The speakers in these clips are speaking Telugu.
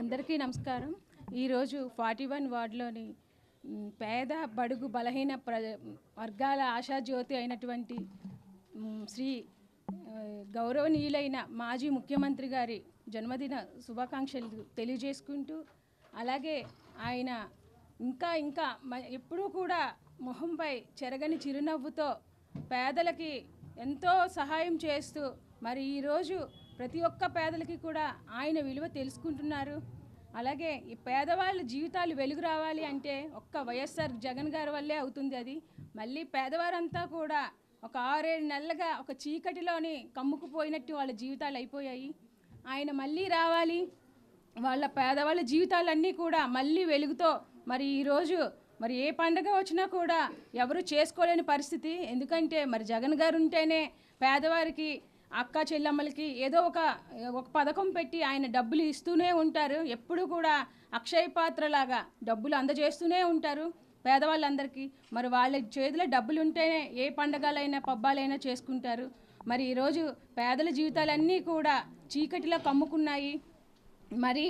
అందరికీ నమస్కారం. ఈరోజు 41 వార్డులోని పేద బడుగు బలహీన వర్గాల ఆశాజ్యోతి అయినటువంటి శ్రీ గౌరవనీయులైన మాజీ ముఖ్యమంత్రి గారి జన్మదిన శుభాకాంక్షలు తెలియజేసుకుంటూ, అలాగే ఆయన ఇంకా ఎప్పుడూ కూడా మొహంపై చెరగని చిరునవ్వుతో పేదలకి ఎంతో సహాయం చేస్తూ మరి ఈరోజు ప్రతి ఒక్క పేదలకి కూడా ఆయన విలువ తెలుసుకుంటున్నారు. అలాగే ఈ పేదవాళ్ళ జీవితాలు వెలుగు రావాలి అంటే ఒక్క వైఎస్ఆర్ జగన్ గారి వల్లే అవుతుంది. అది మళ్ళీ పేదవారంతా కూడా ఒక 6-7 నెలలుగా ఒక చీకటిలోని కమ్ముకుపోయినట్టు వాళ్ళ జీవితాలు అయిపోయాయి. ఆయన మళ్ళీ రావాలి, వాళ్ళ పేదవాళ్ళ జీవితాలన్నీ కూడా మళ్ళీ వెలుగుతో మరి ఈరోజు మరి ఏ పండగ వచ్చినా కూడా ఎవరు చేసుకోలేని పరిస్థితి. ఎందుకంటే మరి జగన్ గారు ఉంటేనే పేదవారికి అక్క చెల్లమ్మలకి ఏదో ఒక పథకం పెట్టి ఆయన డబ్బులు ఇస్తూనే ఉంటారు. ఎప్పుడు కూడా అక్షయ పాత్రలాగా డబ్బులు అందజేస్తూనే ఉంటారు పేదవాళ్ళందరికీ. మరి వాళ్ళ చేతిలో డబ్బులు ఉంటేనే ఏ పండగలైనా పబ్బాలైనా చేసుకుంటారు. మరి ఈరోజు పేదల జీవితాలన్నీ కూడా చీకటిలో కమ్ముకున్నాయి. మరి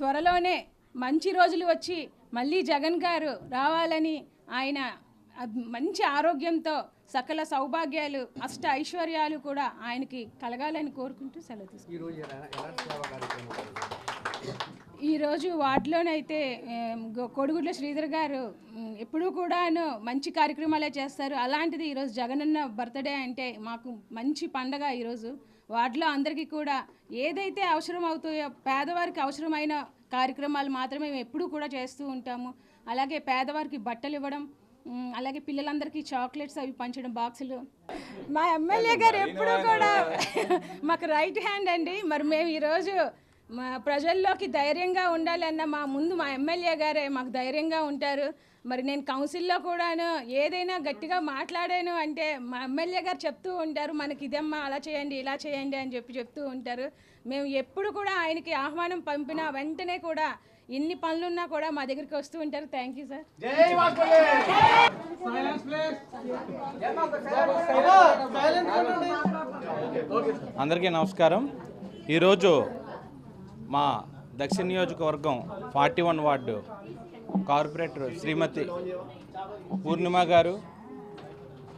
త్వరలోనే మంచి రోజులు వచ్చి మళ్ళీ జగన్ గారు రావాలని, ఆయన మంచి ఆరోగ్యంతో సకల సౌభాగ్యాలు అష్ట ఐశ్వర్యాలు కూడా ఆయనకి కలగాలని కోరుకుంటూ సెలవు తీసుకుంటాం. ఈరోజు వార్డులోనైతే కొడుగుడ్ల శ్రీధర్ గారు ఎప్పుడూ కూడాను మంచి కార్యక్రమాలే చేస్తారు. అలాంటిది ఈరోజు జగనన్న బర్త్డే అంటే మాకు మంచి పండగ. ఈరోజు వార్డులో అందరికీ కూడా ఏదైతే అవసరం అవుతాయో పేదవారికి అవసరమైన కార్యక్రమాలు మాత్రమే మేము ఎప్పుడూ కూడా చేస్తూ ఉంటాము. అలాగే పేదవారికి బట్టలు ఇవ్వడం, అలాగే పిల్లలందరికీ చాక్లెట్స్ అవి పంచడం, బాక్సులు. మా ఎమ్మెల్యే గారు ఎప్పుడూ కూడా మాకు రైట్ హ్యాండ్ అండి. మరి మేము ఈరోజు మా ప్రజల్లోకి ధైర్యంగా ఉండాలన్న మా ఎమ్మెల్యే గారే మాకు ధైర్యంగా ఉంటారు. మరి నేను కౌన్సిల్లో కూడాను ఏదైనా గట్టిగా మాట్లాడాను అంటే మా ఎమ్మెల్యే గారు చెప్తూ ఉంటారు, మనకి ఇదమ్మా అలా చేయండి ఇలా చేయండి అని చెప్తూ ఉంటారు. మేము ఎప్పుడు కూడా ఆయనకి ఆహ్వానం పంపిన వెంటనే కూడా ఎన్ని పనులున్నా కూడా మా దగ్గరికి వస్తూ ఉంటారు. Thank you sir. అందరికీ నమస్కారం. ఈరోజు మా దక్షిణ నియోజకవర్గం 41 వార్డు కార్పొరేటర్ శ్రీమతి పూర్ణిమ గారు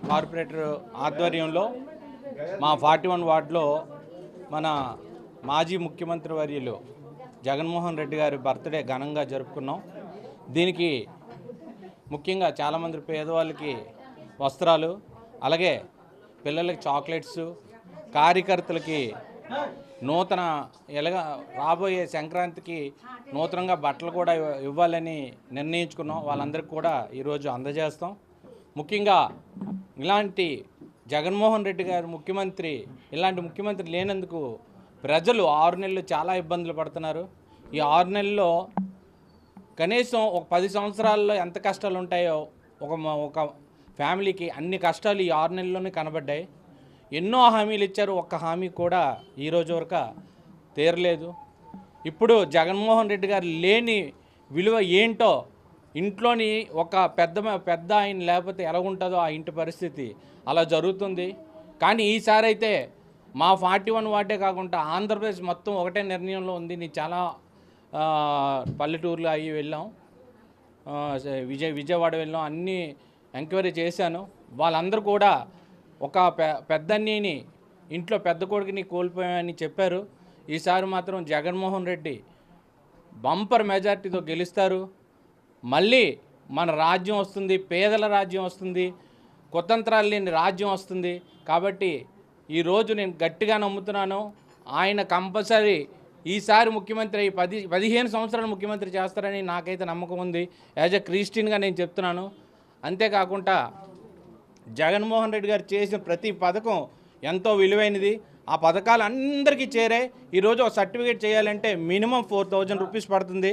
కార్పొరేటర్ ఆధ్వర్యంలో మా 41 వార్డులో మన మాజీ ముఖ్యమంత్రి వర్యులు జగన్మోహన్ రెడ్డి గారి బర్త్డే ఘనంగా జరుపుకున్నాం. దీనికి ముఖ్యంగా చాలామంది పేదవాళ్ళకి వస్త్రాలు, అలాగే పిల్లలకి చాక్లెట్స్, కార్యకర్తలకి నూతన రాబోయే సంక్రాంతికి నూతనంగా బట్టలు కూడా ఇవ్వాలని నిర్ణయించుకున్నాం. వాళ్ళందరికీ కూడా ఈరోజు అందజేస్తాం. ముఖ్యంగా ఇలాంటి జగన్మోహన్ రెడ్డి గారు ఇలాంటి ముఖ్యమంత్రి లేనందుకు ప్రజలు 6 నెలలు చాలా ఇబ్బందులు పడుతున్నారు. ఈ 6 నెలల్లో కనీసం ఒక 10 సంవత్సరాల్లో ఎంత కష్టాలు ఉంటాయో ఒక ఫ్యామిలీకి అన్ని కష్టాలు ఈ 6 నెలల్లోనే కనబడ్డాయి. ఎన్నో హామీలు ఇచ్చారు, ఒక్క హామీ కూడా ఈరోజు వరకు తీరలేదు. ఇప్పుడు జగన్మోహన్ రెడ్డి గారు లేని విలువ ఏంటో, ఇంట్లోని ఒక పెద్ద ఆయన లేకపోతే ఎలా ఉంటుందో ఆ ఇంటి పరిస్థితి అలా జరుగుతుంది. కానీ ఈసారి అయితే మా 41 వార్డే కాకుండా ఆంధ్రప్రదేశ్ మొత్తం ఒకటే నిర్ణయంలో ఉంది. నేను చాలా పల్లెటూర్లు అవి వెళ్ళాం, విజయవాడ వెళ్ళాం, అన్నీ ఎంక్వైరీ చేశాను. వాళ్ళందరూ కూడా ఒక పెద్దన్నీని ఇంట్లో పెద్ద కొడుకుని కోల్పోయామని చెప్పారు. ఈసారి మాత్రం జగన్మోహన్ రెడ్డి బంపర్ మెజార్టీతో గెలుస్తారు. మళ్ళీ మన రాజ్యం వస్తుంది, పేదల రాజ్యం వస్తుంది, కుతంత్రాలు లేని రాజ్యం వస్తుంది. కాబట్టి ఈరోజు నేను గట్టిగా నమ్ముతున్నాను, ఆయన కంపల్సరీ ఈసారి ముఖ్యమంత్రి 15 సంవత్సరాలు ముఖ్యమంత్రి చేస్తారని నాకైతే నమ్మకం ఉంది. యాజ్ ఎ క్రిస్టియన్గా నేను చెప్తున్నాను. అంతేకాకుండా జగన్మోహన్ రెడ్డి గారు చేసిన ప్రతి పథకం ఎంతో విలువైనది. ఆ పథకాలు అందరికీ చేరాయి. ఈరోజు ఒక సర్టిఫికేట్ చేయాలంటే మినిమం 4000 రూపీస్ పడుతుంది.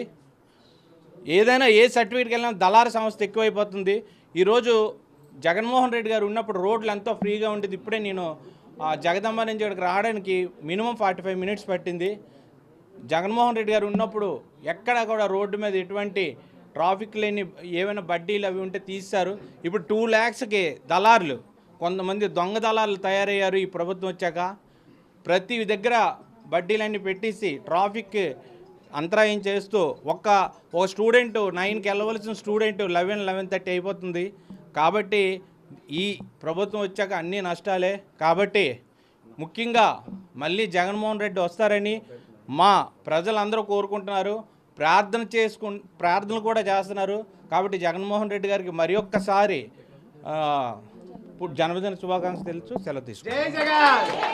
ఏదైనా ఏ సర్టిఫికేట్కి వెళ్ళినా దళార సంస్థ ఎక్కువైపోతుంది. ఈరోజు జగన్మోహన్ రెడ్డి గారు ఉన్నప్పుడు రోడ్లు ఎంతో ఫ్రీగా ఉండేది. ఇప్పుడే నేను జగదంబ నుంచి ఇక్కడికి రావడానికి మినిమం 45 మినిట్స్ పట్టింది. జగన్మోహన్ రెడ్డి గారు ఉన్నప్పుడు ఎక్కడ కూడా రోడ్డు మీద ఎటువంటి ట్రాఫిక్ లేని ఏమైనా బడ్డీలు అవి ఉంటే తీస్తారు. ఇప్పుడు 2 lakhsకి దళారులు, కొంతమంది దొంగ దళారులు తయారయ్యారు. ఈ ప్రభుత్వం వచ్చాక ప్రతి దగ్గర బడ్డీలన్నీ పెట్టేసి ట్రాఫిక్ అంతరాయం చేస్తూ ఒక స్టూడెంట్ 9కి వెళ్ళవలసిన స్టూడెంట్ 11:30 అయిపోతుంది. కాబట్టి ఈ ప్రభుత్వం వచ్చాక అన్నీ నష్టాలే. కాబట్టి ముఖ్యంగా మళ్ళీ జగన్మోహన్ రెడ్డి వస్తారని మా ప్రజలందరూ కోరుకుంటున్నారు. ప్రార్థనలు కూడా చేస్తున్నారు. కాబట్టి జగన్మోహన్ రెడ్డి గారికి మరి ఒక్కసారి జన్మదిన శుభాకాంక్షలు తెలుసు. సెలవు తీసుకుంటాం.